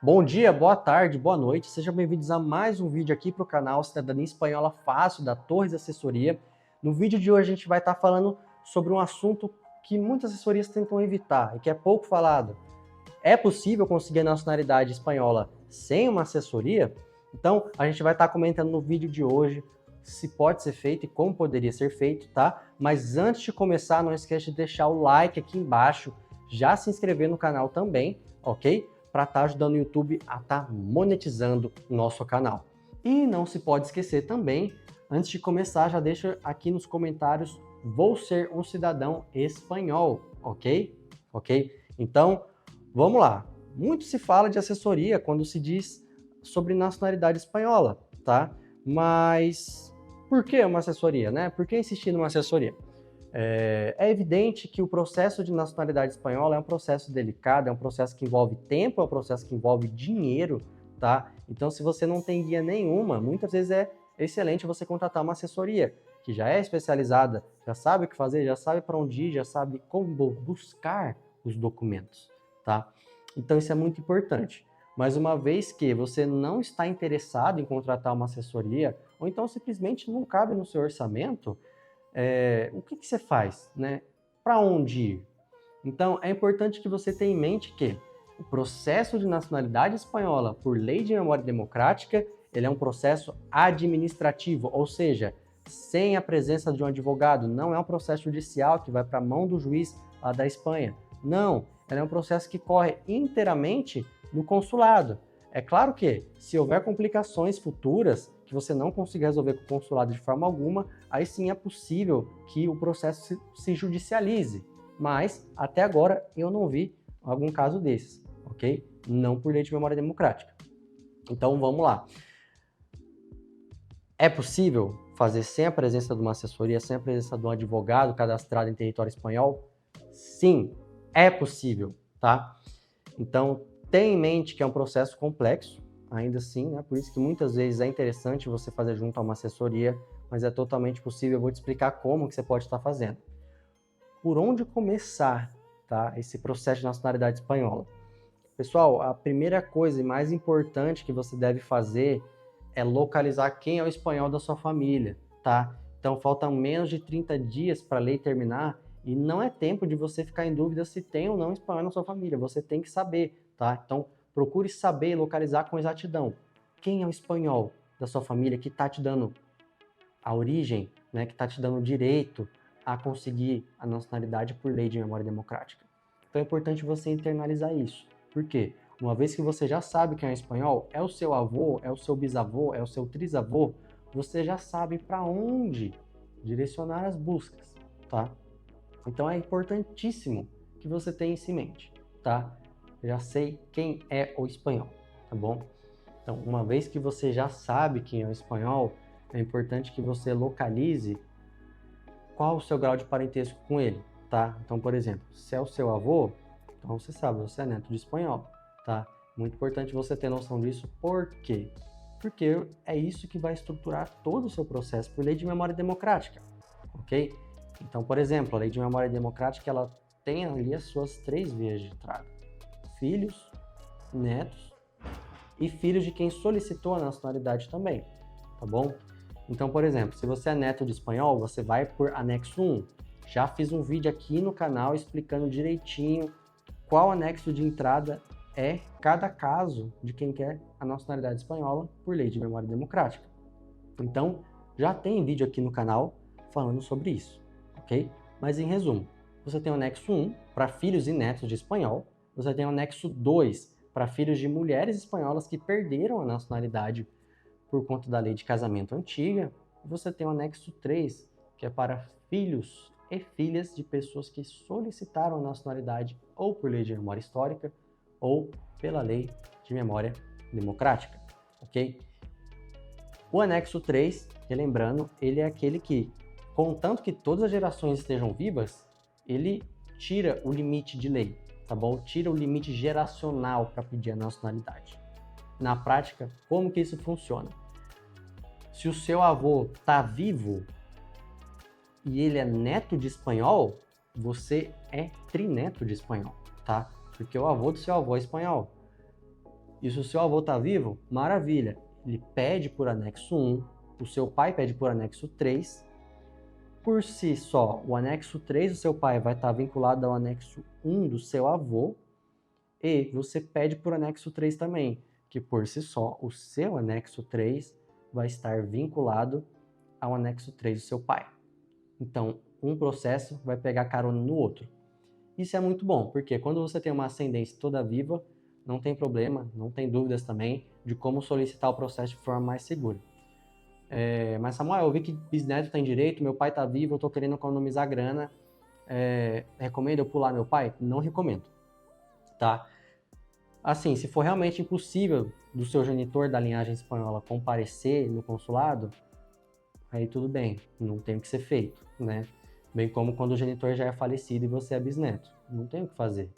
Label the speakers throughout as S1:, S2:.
S1: Bom dia, boa tarde, boa noite, sejam bem-vindos a mais um vídeo aqui para o canal Cidadania Espanhola Fácil, da Torres Assessoria. No vídeo de hoje a gente vai estar falando sobre um assunto que muitas assessorias tentam evitar e que é pouco falado. É possível conseguir a nacionalidade espanhola sem uma assessoria? Então, a gente vai estar comentando no vídeo de hoje se pode ser feito e como poderia ser feito, tá? Mas antes de começar, não esqueça de deixar o like aqui embaixo, já se inscrever no canal também, ok? Para estar ajudando o YouTube a estar monetizando o nosso canal. E não se pode esquecer também, antes de começar, já deixa aqui nos comentários, vou ser um cidadão espanhol, ok? Ok? Então, vamos lá. Muito se fala de assessoria quando se diz sobre nacionalidade espanhola, tá? Mas por que uma assessoria, né? Por que insistir numa assessoria? É evidente que o processo de nacionalidade espanhola é um processo delicado, é um processo que envolve tempo, é um processo que envolve dinheiro, tá? Então, se você não tem guia nenhuma, muitas vezes é excelente você contratar uma assessoria que já é especializada, já sabe o que fazer, já sabe para onde ir, já sabe como buscar os documentos, tá? Então, isso é muito importante. Mas uma vez que você não está interessado em contratar uma assessoria, ou então simplesmente não cabe no seu orçamento, o que você faz, né? Para onde ir? Então, é importante que você tenha em mente que o processo de nacionalidade espanhola, por lei de memória democrática, ele é um processo administrativo, ou seja, sem a presença de um advogado. Não é um processo judicial que vai para a mão do juiz lá da Espanha. Não, ele é um processo que corre inteiramente no consulado. É claro que, se houver complicações futuras que você não consiga resolver com o consulado de forma alguma, aí sim é possível que o processo se judicialize. Mas, até agora, eu não vi algum caso desses, ok? Não por lei de memória democrática. Então, vamos lá. É possível fazer sem a presença de uma assessoria, sem a presença de um advogado cadastrado em território espanhol? Sim, é possível, tá? Então, tenha em mente que é um processo complexo, ainda assim, né? Por isso que muitas vezes é interessante você fazer junto a uma assessoria, mas é totalmente possível. Eu vou te explicar como que você pode estar fazendo. Por onde começar, tá, esse processo de nacionalidade espanhola? Pessoal, a primeira coisa e mais importante que você deve fazer é localizar quem é o espanhol da sua família, tá? Então, faltam menos de 30 dias para a lei terminar e não é tempo de você ficar em dúvida se tem ou não espanhol na sua família. Você tem que saber, tá? Então, procure saber e localizar com exatidão quem é o espanhol da sua família que está te dando a origem, né, que está te dando o direito a conseguir a nacionalidade por lei de memória democrática. Então é importante você internalizar isso. Por quê? Uma vez que você já sabe quem é espanhol, é o seu avô, é o seu bisavô, é o seu trisavô, você já sabe para onde direcionar as buscas, tá? Então é importantíssimo que você tenha isso em mente, tá? Já sei quem é o espanhol, tá bom? Então, uma vez que você já sabe quem é o espanhol, é importante que você localize qual o seu grau de parentesco com ele, tá? Então, por exemplo, se é o seu avô, então você sabe, você é neto de espanhol, tá? Muito importante você ter noção disso, por quê? Porque é isso que vai estruturar todo o seu processo por lei de memória democrática, ok? Então, por exemplo, a lei de memória democrática, ela tem ali as suas 3 vias de entrada: filhos, netos e filhos de quem solicitou a nacionalidade também, tá bom? Então, por exemplo, se você é neto de espanhol, você vai por anexo 1. Já fiz um vídeo aqui no canal explicando direitinho qual anexo de entrada é cada caso de quem quer a nacionalidade espanhola por lei de memória democrática. Então, já tem vídeo aqui no canal falando sobre isso, ok? Mas em resumo, você tem o anexo 1 para filhos e netos de espanhol, você tem o anexo 2 para filhos de mulheres espanholas que perderam a nacionalidade por conta da lei de casamento antiga, e você tem o anexo 3, que é para filhos e filhas de pessoas que solicitaram a nacionalidade ou por lei de memória histórica ou pela lei de memória democrática, ok? O anexo 3, relembrando, ele é aquele que, contanto que todas as gerações estejam vivas, ele tira o limite de lei, tá bom? Tira o limite geracional para pedir a nacionalidade. Na prática, como que isso funciona? Se o seu avô está vivo e ele é neto de espanhol, você é trineto de espanhol, tá? Porque o avô do seu avô é espanhol. E se o seu avô está vivo, maravilha. Ele pede por anexo 1, o seu pai pede por anexo 3. Por si só, o anexo 3 do seu pai vai estar vinculado ao anexo 1 do seu avô. E você pede por anexo 3 também, que por si só, o seu anexo 3 vai estar vinculado ao anexo 3 do seu pai. Então, um processo vai pegar carona no outro. Isso é muito bom, porque quando você tem uma ascendência toda viva, não tem problema, não tem dúvidas também de como solicitar o processo de forma mais segura. Mas Samuel, eu vi que bisneto tem direito, meu pai está vivo, eu estou querendo economizar grana, recomendo eu pular meu pai? Não recomendo, tá? Assim, se for realmente impossível do seu genitor da linhagem espanhola comparecer no consulado, aí tudo bem, não tem o que ser feito, né? Bem como quando o genitor já é falecido e você é bisneto, não tem o que fazer.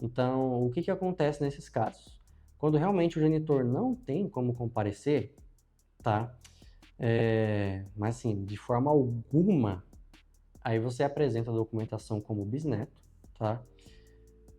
S1: Então, o que acontece nesses casos? Quando realmente o genitor não tem como comparecer, tá? Mas assim, de forma alguma, aí você apresenta a documentação como bisneto, tá?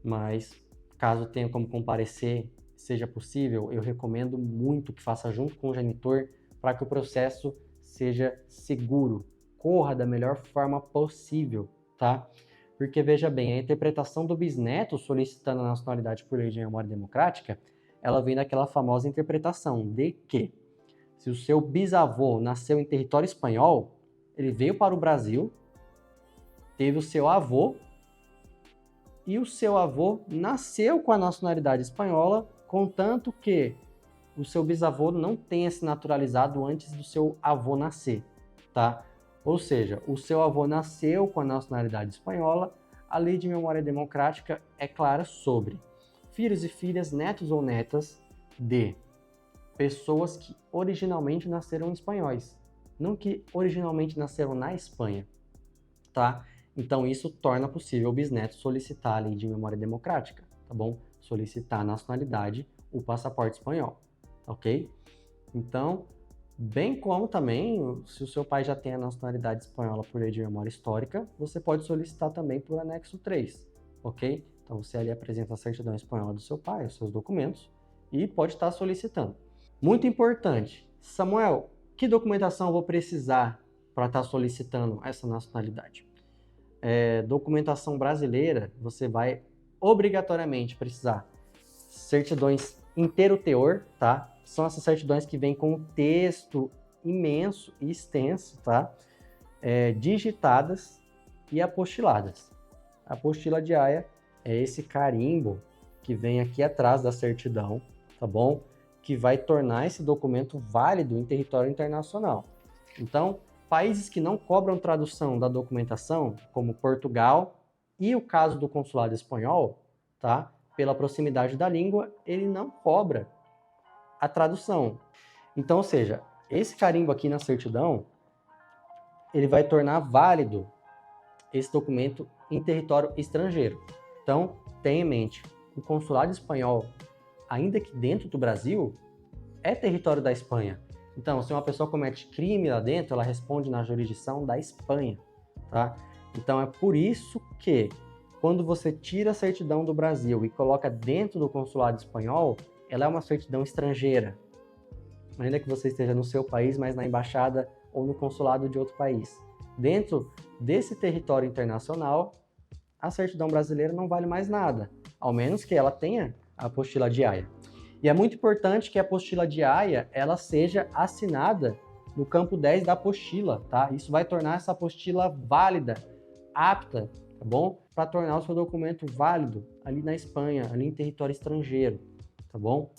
S1: Mas caso tenha como comparecer, seja possível, eu recomendo muito que faça junto com o genitor para que o processo seja seguro, corra da melhor forma possível, tá? Porque, veja bem, a interpretação do bisneto solicitando a nacionalidade por lei de memória democrática, ela vem daquela famosa interpretação de que se o seu bisavô nasceu em território espanhol, ele veio para o Brasil, teve o seu avô, e o seu avô nasceu com a nacionalidade espanhola, contanto que o seu bisavô não tenha se naturalizado antes do seu avô nascer, tá? Ou seja, o seu avô nasceu com a nacionalidade espanhola, a lei de memória democrática é clara sobre filhos e filhas, netos ou netas de pessoas que originalmente nasceram espanhóis, não que originalmente nasceram na Espanha, tá? Então isso torna possível o bisneto solicitar a lei de memória democrática, tá bom? Solicitar a nacionalidade, o passaporte espanhol, ok? Então, bem como também, se o seu pai já tem a nacionalidade espanhola por lei de memória histórica, você pode solicitar também por anexo 3, ok? Então você ali apresenta a certidão espanhola do seu pai, os seus documentos, e pode estar solicitando. Muito importante, Samuel, que documentação eu vou precisar para estar solicitando essa nacionalidade? Documentação brasileira, você vai obrigatoriamente precisar certidões inteiro teor, tá? São essas certidões que vêm com um texto imenso e extenso, tá? Digitadas e apostiladas. A apostila de Haia é esse carimbo que vem aqui atrás da certidão, tá bom? Que vai tornar esse documento válido em território internacional. Então, países que não cobram tradução da documentação, como Portugal e o caso do consulado espanhol, tá? Pela proximidade da língua, ele não cobra a tradução. Então, ou seja, esse carimbo aqui na certidão, ele vai tornar válido esse documento em território estrangeiro. Então, tenha em mente, o consulado espanhol, ainda que dentro do Brasil, é território da Espanha. Então, se uma pessoa comete crime lá dentro, ela responde na jurisdição da Espanha, tá? Então, é por isso que, quando você tira a certidão do Brasil e coloca dentro do consulado espanhol, ela é uma certidão estrangeira. Ainda que você esteja no seu país, mas na embaixada ou no consulado de outro país. Dentro desse território internacional, a certidão brasileira não vale mais nada, ao menos que ela tenha a apostila de Haia. E é muito importante que a apostila de Haia ela seja assinada no campo 10 da apostila, tá? Isso vai tornar essa apostila válida, apta, tá bom? Para tornar o seu documento válido ali na Espanha, ali em território estrangeiro, tá bom?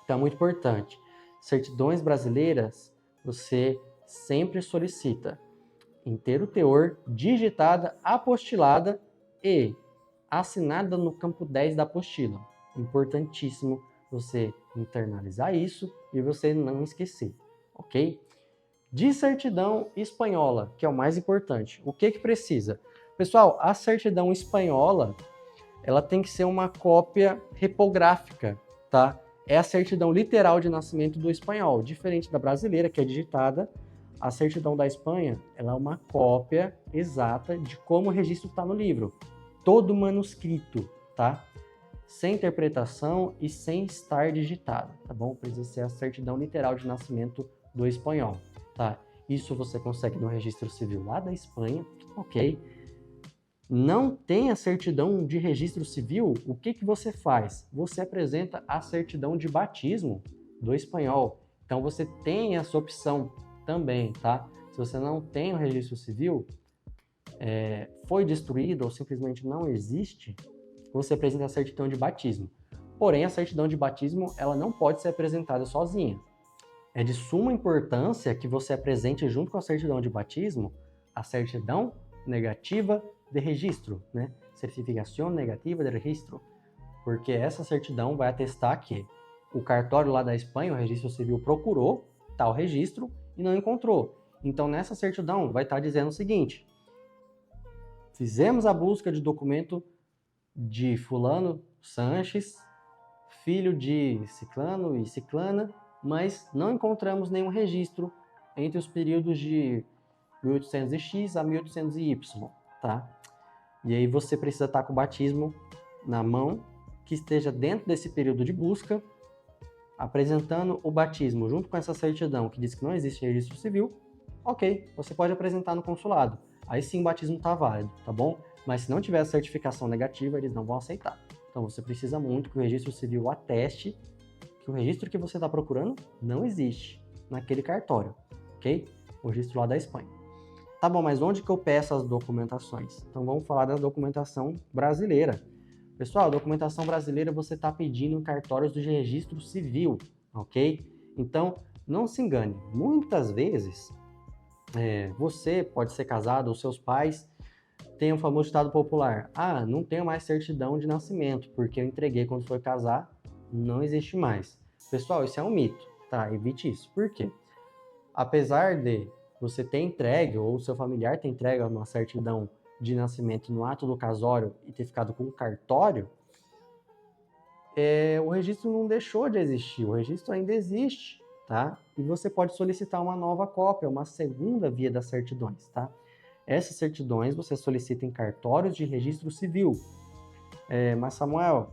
S1: Então é muito importante. Certidões brasileiras, você sempre solicita inteiro teor, digitada, apostilada e assinada no campo 10 da apostila. Importantíssimo você internalizar isso e você não esquecer, ok? De certidão espanhola, que é o mais importante. O que precisa? Pessoal, a certidão espanhola, ela tem que ser uma cópia repográfica, tá? É a certidão literal de nascimento do espanhol, diferente da brasileira, que é digitada. A certidão da Espanha, ela é uma cópia exata de como o registro está no livro. Todo manuscrito, tá? sem interpretação e sem estar digitada, tá bom? Precisa ser a certidão literal de nascimento do espanhol, tá? Isso você consegue no registro civil lá da Espanha, ok? Não tem a certidão de registro civil, o que você faz? Você apresenta a certidão de batismo do espanhol. Então você tem essa opção também, tá? Se você não tem o registro civil, foi destruído ou simplesmente não existe, você apresenta a certidão de batismo. Porém, a certidão de batismo ela não pode ser apresentada sozinha. É de suma importância que você apresente junto com a certidão de batismo a certidão negativa de registro, né? Certificação negativa de registro, porque essa certidão vai atestar que o cartório lá da Espanha, o registro civil, procurou tal registro e não encontrou. Então, nessa certidão vai estar dizendo o seguinte: fizemos a busca de documento de fulano Sanches, filho de ciclano e ciclana, mas não encontramos nenhum registro entre os períodos de 1800X a 1800Y, tá? E aí você precisa estar com o batismo na mão, que esteja dentro desse período de busca, apresentando o batismo junto com essa certidão que diz que não existe registro civil, ok, você pode apresentar no consulado. Aí sim o batismo está válido, tá bom? Mas se não tiver a certificação negativa, eles não vão aceitar. Então você precisa muito que o registro civil ateste que o registro que você está procurando não existe naquele cartório, ok? O registro lá da Espanha. Tá bom, mas onde que eu peço as documentações? Então vamos falar da documentação brasileira. Pessoal, a documentação brasileira você está pedindo em cartórios de registro civil, ok? Então não se engane, muitas vezes você pode ser casado ou seus pais têm o famoso ditado popular: ah, não tenho mais certidão de nascimento, porque eu entreguei quando foi casar, não existe mais. Pessoal, isso é um mito, tá? Evite isso. Por quê? Apesar de você ter entregue, ou seu familiar ter entregue uma certidão de nascimento no ato do casório e ter ficado com o cartório, o registro não deixou de existir, o registro ainda existe, tá? E você pode solicitar uma nova cópia, uma segunda via das certidões, tá? Essas certidões você solicita em cartórios de registro civil. Mas Samuel,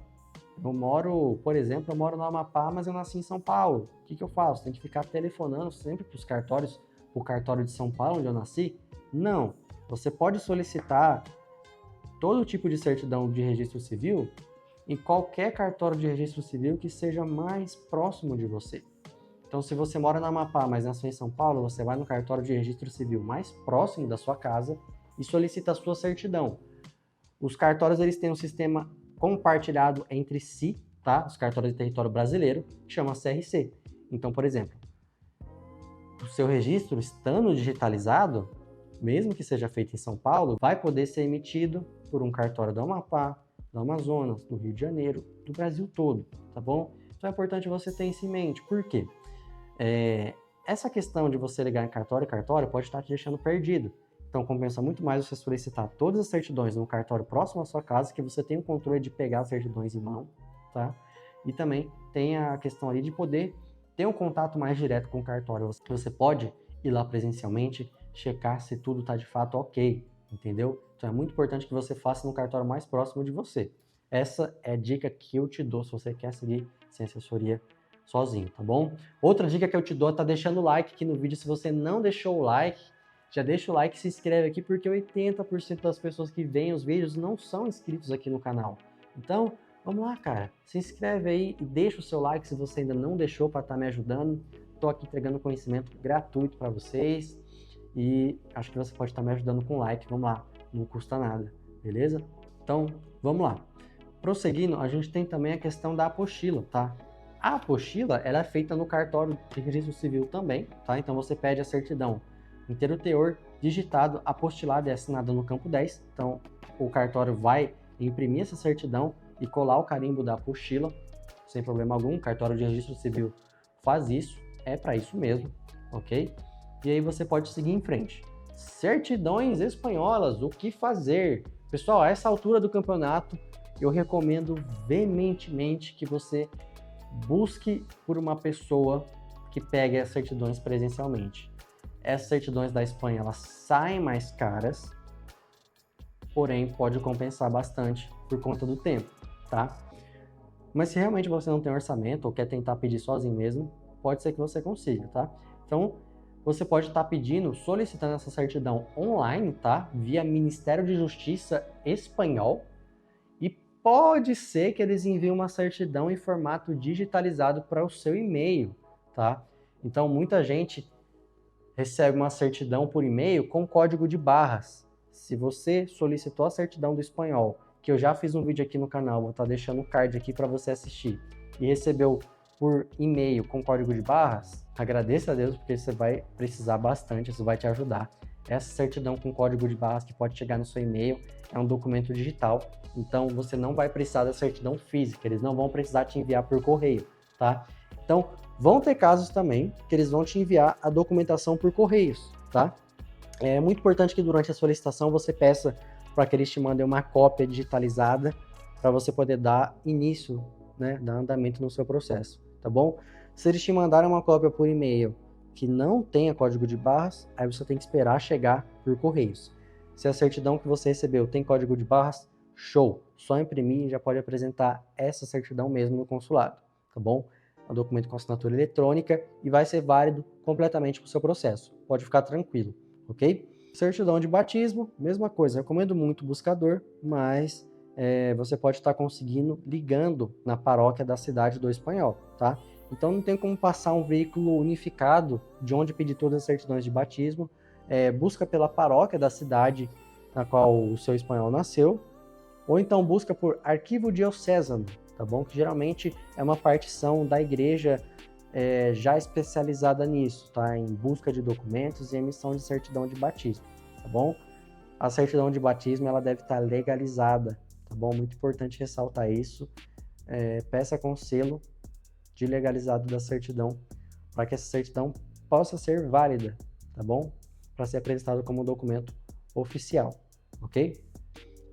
S1: por exemplo, eu moro no Amapá, mas eu nasci em São Paulo. O que eu faço? Tem que ficar telefonando sempre para os cartórios, o cartório de São Paulo, onde eu nasci? Não. Você pode solicitar todo tipo de certidão de registro civil em qualquer cartório de registro civil que seja mais próximo de você. Então, se você mora no Amapá, mas nasceu em São Paulo, você vai no cartório de registro civil mais próximo da sua casa e solicita a sua certidão. Os cartórios eles têm um sistema compartilhado entre si, tá? Os cartórios de território brasileiro, que chama CRC. Então, por exemplo, o seu registro estando digitalizado, mesmo que seja feito em São Paulo, vai poder ser emitido por um cartório do Amapá, do Amazonas, do Rio de Janeiro, do Brasil todo, tá bom? Então é importante você ter isso em mente. Por quê? Essa questão de você ligar em cartório pode estar te deixando perdido. Então compensa muito mais você solicitar todas as certidões num cartório próximo à sua casa, que você tem o controle de pegar as certidões em mão, tá? E também tem a questão ali de poder ter um contato mais direto com o cartório. Você pode ir lá presencialmente, checar se tudo está de fato ok, entendeu? Então é muito importante que você faça no cartório mais próximo de você. Essa é a dica que eu te dou se você quer seguir sem assessoria sozinho, tá bom? Outra dica que eu te dou é tá deixando o like aqui no vídeo. Se você não deixou o like, já deixa o like e se inscreve aqui, porque 80% das pessoas que veem os vídeos não são inscritos aqui no canal. Então, vamos lá, cara. Se inscreve aí e deixa o seu like se você ainda não deixou para estar me ajudando. Estou aqui entregando conhecimento gratuito para vocês e acho que você pode estar me ajudando com like. Vamos lá, não custa nada, beleza? Então, vamos lá. Prosseguindo, a gente tem também a questão da apostila, tá? A apostila, ela é feita no cartório de registro civil também, tá? Então você pede a certidão inteiro teor, digitado, apostilado e assinado no campo 10. Então o cartório vai imprimir essa certidão e colar o carimbo da apostila, sem problema algum. O cartório de registro civil faz isso, é para isso mesmo, ok? E aí você pode seguir em frente. Certidões espanholas, o que fazer? Pessoal, a essa altura do campeonato, eu recomendo veementemente que você busque por uma pessoa que pegue as certidões presencialmente. Essas certidões da Espanha, elas saem mais caras, porém pode compensar bastante por conta do tempo, tá? Mas se realmente você não tem orçamento ou quer tentar pedir sozinho mesmo, pode ser que você consiga, tá? Então, você pode estar pedindo, solicitando essa certidão online, tá? Via Ministério de Justiça espanhol. E pode ser que eles enviem uma certidão em formato digitalizado para o seu e-mail, tá? Então, muita gente recebe uma certidão por e-mail com código de barras. Se você solicitou a certidão do espanhol, que eu já fiz um vídeo aqui no canal, vou estar deixando o card aqui para você assistir, e recebeu por e-mail com código de barras, agradeça a Deus porque você vai precisar bastante, isso vai te ajudar. Essa certidão com código de barras que pode chegar no seu e-mail é um documento digital, então você não vai precisar da certidão física, eles não vão precisar te enviar por correio, tá? Então, vão ter casos também que eles vão te enviar a documentação por correios, tá? É muito importante que durante a solicitação você peça para que eles te mandem uma cópia digitalizada para você poder dar início, né, dar andamento no seu processo, tá bom? Se eles te mandarem uma cópia por e-mail que não tenha código de barras, aí você tem que esperar chegar por correios. Se a certidão que você recebeu tem código de barras, show! Só imprimir e já pode apresentar essa certidão mesmo no consulado, tá bom? É um documento com assinatura eletrônica e vai ser válido completamente para o seu processo. Pode ficar tranquilo, ok? Certidão de batismo, mesma coisa. Recomendo muito o buscador, mas você pode estar conseguindo ligando na paróquia da cidade do espanhol, tá? Então não tem como passar um veículo unificado de onde pedir todas as certidões de batismo. Busca pela paróquia da cidade na qual o seu espanhol nasceu, ou então busca por arquivo diocesano, tá bom? Que geralmente é uma partição da igreja já especializada nisso, tá? Em busca de documentos e emissão de certidão de batismo, tá bom? A certidão de batismo ela deve estar legalizada, tá bom? Muito importante ressaltar isso. Peça com selo de legalizado da certidão, para que essa certidão possa ser válida, tá bom? Para ser apresentado como um documento oficial, ok?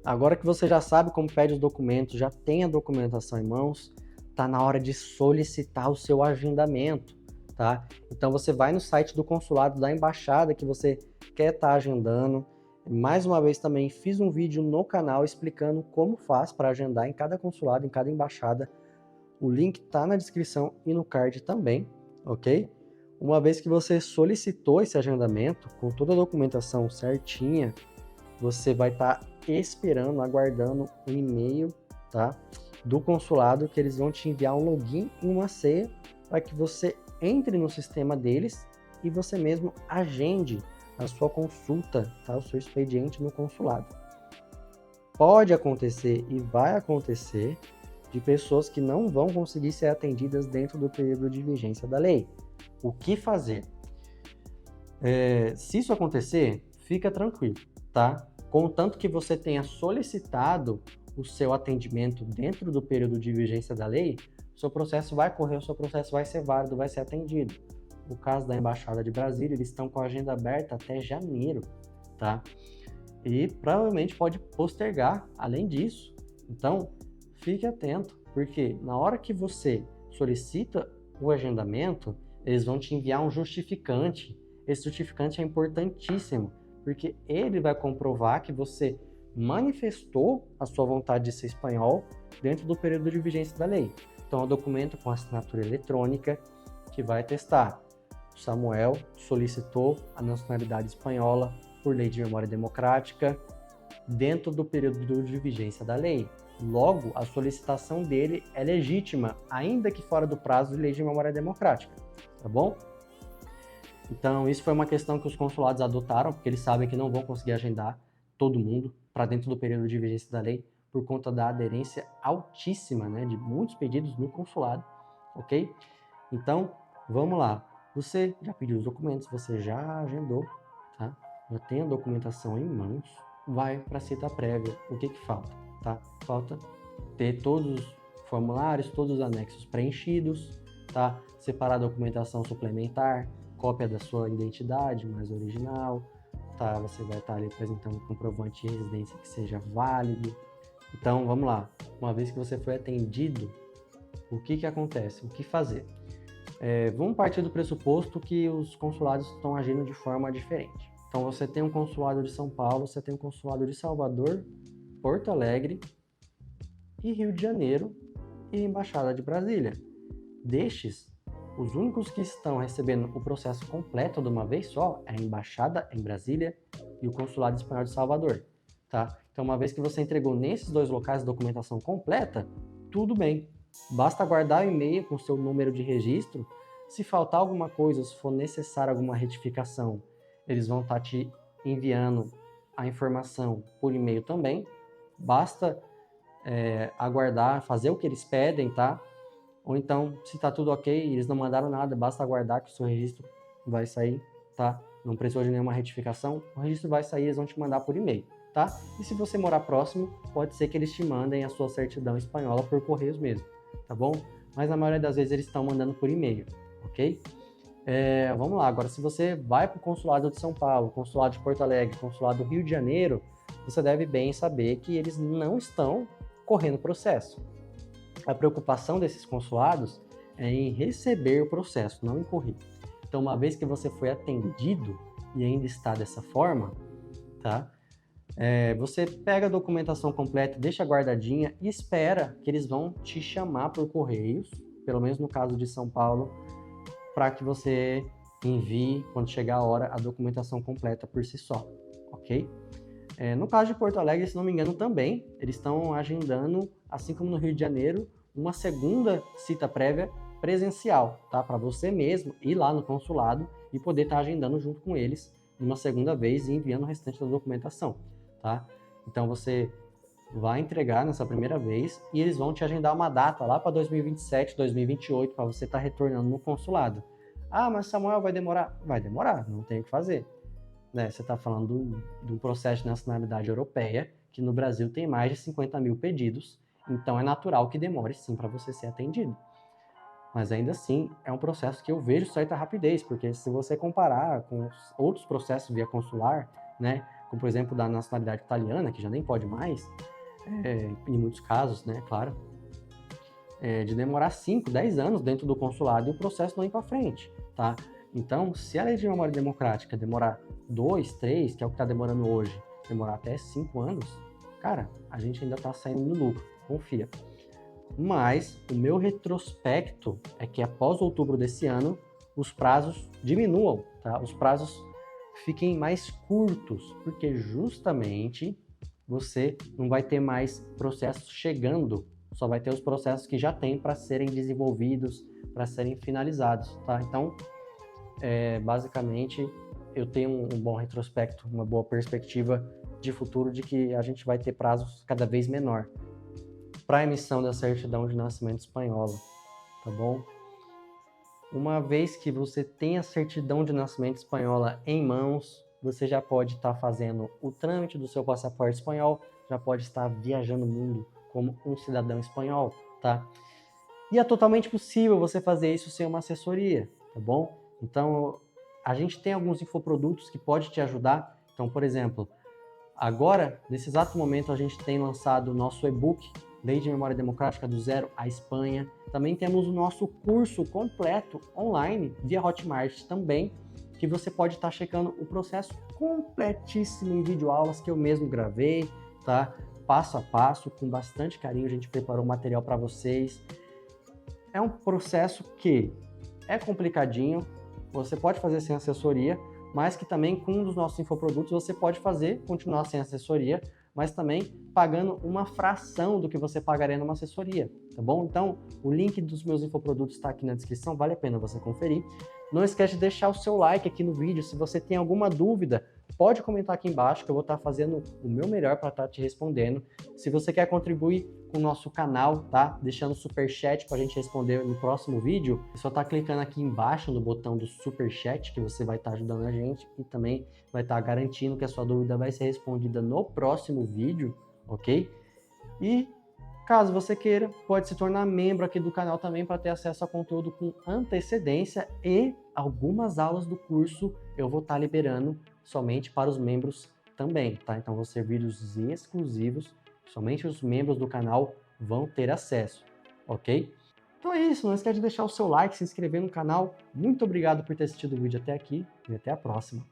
S1: Agora que você já sabe como pede os documentos, já tem a documentação em mãos, tá na hora de solicitar o seu agendamento, tá? Então você vai no site do consulado da embaixada que você quer estar agendando. Mais uma vez também fiz um vídeo no canal explicando como faz para agendar em cada consulado, em cada embaixada. O link tá na descrição e no card também, ok? Uma vez que você solicitou esse agendamento, com toda a documentação certinha, você vai estar esperando, aguardando o e-mail, tá, do consulado, que eles vão te enviar um login e uma senha para que você entre no sistema deles e você mesmo agende a sua consulta, tá, o seu expediente no consulado. Pode acontecer e vai acontecer de pessoas que não vão conseguir ser atendidas dentro do período de vigência da lei. O que fazer? Se isso acontecer, fica tranquilo, tá? Contanto que você tenha solicitado o seu atendimento dentro do período de vigência da lei, o seu processo vai correr, o seu processo vai ser válido, vai ser atendido. No caso da Embaixada de Brasília, eles estão com a agenda aberta até janeiro, tá? E provavelmente pode postergar além disso. Então, fique atento, porque na hora que você solicita o agendamento, eles vão te enviar um justificante. Esse justificante é importantíssimo, porque ele vai comprovar que você manifestou a sua vontade de ser espanhol dentro do período de vigência da lei. Então, é um documento com assinatura eletrônica que vai atestar. O Samuel solicitou a nacionalidade espanhola por lei de memória democrática dentro do período de vigência da lei. Logo, a solicitação dele é legítima, ainda que fora do prazo de lei de memória democrática, tá bom? Então, isso foi uma questão que os consulados adotaram, porque eles sabem que não vão conseguir agendar todo mundo para dentro do período de vigência da lei, por conta da aderência altíssima, né, de muitos pedidos no consulado, ok? Então, vamos lá. Você já pediu os documentos, você já agendou, tá? Já tem a documentação em mãos, vai para a cita prévia. O que falta, tá? Falta ter todos os formulários, todos os anexos preenchidos, tá? Separar a documentação suplementar, cópia da sua identidade mais original, tá? Você vai estar ali apresentando um comprovante de residência que seja válido. Então, vamos lá. Uma vez que você foi atendido, o que acontece? O que fazer? Vamos partir do pressuposto que os consulados estão agindo de forma diferente. Então, você tem um consulado de São Paulo, você tem um consulado de Salvador, Porto Alegre e Rio de Janeiro, e a Embaixada de Brasília. Destes, os únicos que estão recebendo o processo completo de uma vez só é a Embaixada em Brasília e o Consulado Espanhol de Salvador, tá? Então, uma vez que você entregou nesses dois locais a documentação completa, tudo bem. Basta guardar o e-mail com o seu número de registro. Se faltar alguma coisa, se for necessária alguma retificação, eles vão estar te enviando a informação por e-mail também. Basta aguardar, fazer o que eles pedem, tá? Ou então, se tá tudo ok, eles não mandaram nada, basta aguardar que o seu registro vai sair, tá? Não precisou de nenhuma retificação, o registro vai sair, eles vão te mandar por e-mail, tá? E se você morar próximo, pode ser que eles te mandem a sua certidão espanhola por correios mesmo, tá bom? Mas na maioria das vezes eles estão mandando por e-mail, ok? Vamos lá, agora se você vai para o consulado de São Paulo, consulado de Porto Alegre, consulado do Rio de Janeiro, você deve bem saber que eles não estão correndo processo. A preocupação desses consulados é em receber o processo, não em correr. Então, uma vez que você foi atendido e ainda está dessa forma, tá? Você pega a documentação completa, deixa guardadinha e espera que eles vão te chamar por correios, pelo menos no caso de São Paulo, para que você envie, quando chegar a hora, a documentação completa por si só, ok? No caso de Porto Alegre, se não me engano, também, eles estão agendando, assim como no Rio de Janeiro, uma segunda cita prévia presencial, tá? Para você mesmo ir lá no consulado e poder estar agendando junto com eles uma segunda vez e enviando o restante da documentação, tá? Então você vai entregar nessa primeira vez e eles vão te agendar uma data lá para 2027, 2028, para você estar retornando no consulado. Ah, mas Samuel, vai demorar? Vai demorar, não tem o que fazer. Né? Você está falando de um processo de nacionalidade europeia, que no Brasil tem mais de 50 mil pedidos, então é natural que demore sim para você ser atendido. Mas ainda assim, é um processo que eu vejo certa rapidez, porque se você comparar com outros processos via consular, né, como por exemplo da nacionalidade italiana, que já nem pode mais, em muitos casos, né, claro, de demorar 5, 10 anos dentro do consulado e o processo não ir para frente, tá? Então, se a lei de memória democrática demorar 2, 3, que é o que está demorando hoje, demorar até 5 anos, cara, a gente ainda está saindo no lucro, confia. Mas o meu retrospecto é que após outubro desse ano, os prazos diminuam, tá? Os prazos fiquem mais curtos, porque justamente você não vai ter mais processos chegando, só vai ter os processos que já tem para serem desenvolvidos, para serem finalizados, tá? Então, basicamente, eu tenho um bom retrospecto, uma boa perspectiva de futuro de que a gente vai ter prazos cada vez menor para a emissão da certidão de nascimento espanhola, tá bom? Uma vez que você tem a certidão de nascimento espanhola em mãos, você já pode estar fazendo o trâmite do seu passaporte espanhol, já pode estar viajando o mundo como um cidadão espanhol, tá? E é totalmente possível você fazer isso sem uma assessoria, tá bom? Então, a gente tem alguns infoprodutos que pode te ajudar. Então, por exemplo, agora, nesse exato momento, a gente tem lançado o nosso e-book Lei de Memória Democrática do Zero à Espanha. Também temos o nosso curso completo online via Hotmart também, que você pode estar checando o processo completíssimo em videoaulas que eu mesmo gravei, tá? Passo a passo, com bastante carinho, a gente preparou material para vocês. É um processo que é complicadinho, você pode fazer sem assessoria, mas que também com um dos nossos infoprodutos você pode fazer, continuar sem assessoria, mas também pagando uma fração do que você pagaria numa assessoria, tá bom? Então, o link dos meus infoprodutos está aqui na descrição, vale a pena você conferir. Não esquece de deixar o seu like aqui no vídeo, se você tem alguma dúvida, pode comentar aqui embaixo que eu vou estar fazendo o meu melhor para estar te respondendo. Se você quer contribuir com o nosso canal, tá? Deixando superchat para a gente responder no próximo vídeo, é só estar clicando aqui embaixo no botão do superchat que você vai estar ajudando a gente e também vai estar garantindo que a sua dúvida vai ser respondida no próximo vídeo, ok? E caso você queira, pode se tornar membro aqui do canal também para ter acesso a conteúdo com antecedência e algumas aulas do curso eu vou estar liberando somente para os membros também, tá? Então vão ser vídeos exclusivos, somente os membros do canal vão ter acesso, ok? Então é isso, não esquece de deixar o seu like, se inscrever no canal. Muito obrigado por ter assistido o vídeo até aqui e até a próxima.